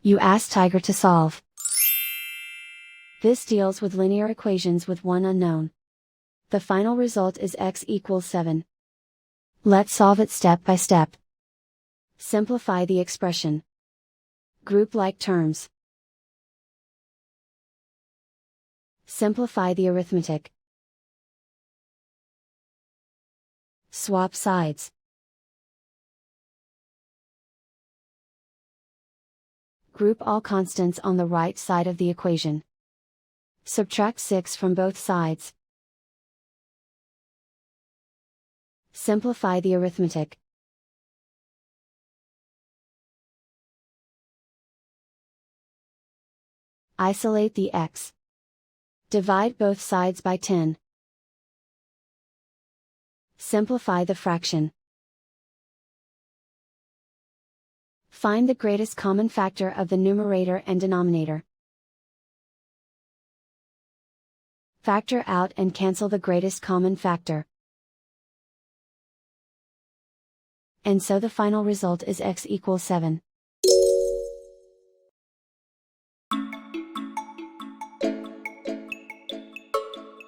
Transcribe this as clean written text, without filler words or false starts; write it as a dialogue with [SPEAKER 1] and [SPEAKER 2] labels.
[SPEAKER 1] You ask Tiger to solve. This deals with linear equations with one unknown. The final result is x equals 7. Let's solve it step by step. Simplify the expression. Group like terms. Simplify the arithmetic. Swap sides. Group all constants on the right side of the equation. Subtract 6 from both sides. Simplify the arithmetic. Isolate the x. Divide both sides by 10. Simplify the fraction. Find the greatest common factor of the numerator and denominator. Factor out and cancel the greatest common factor. And so the final result is x equals 7.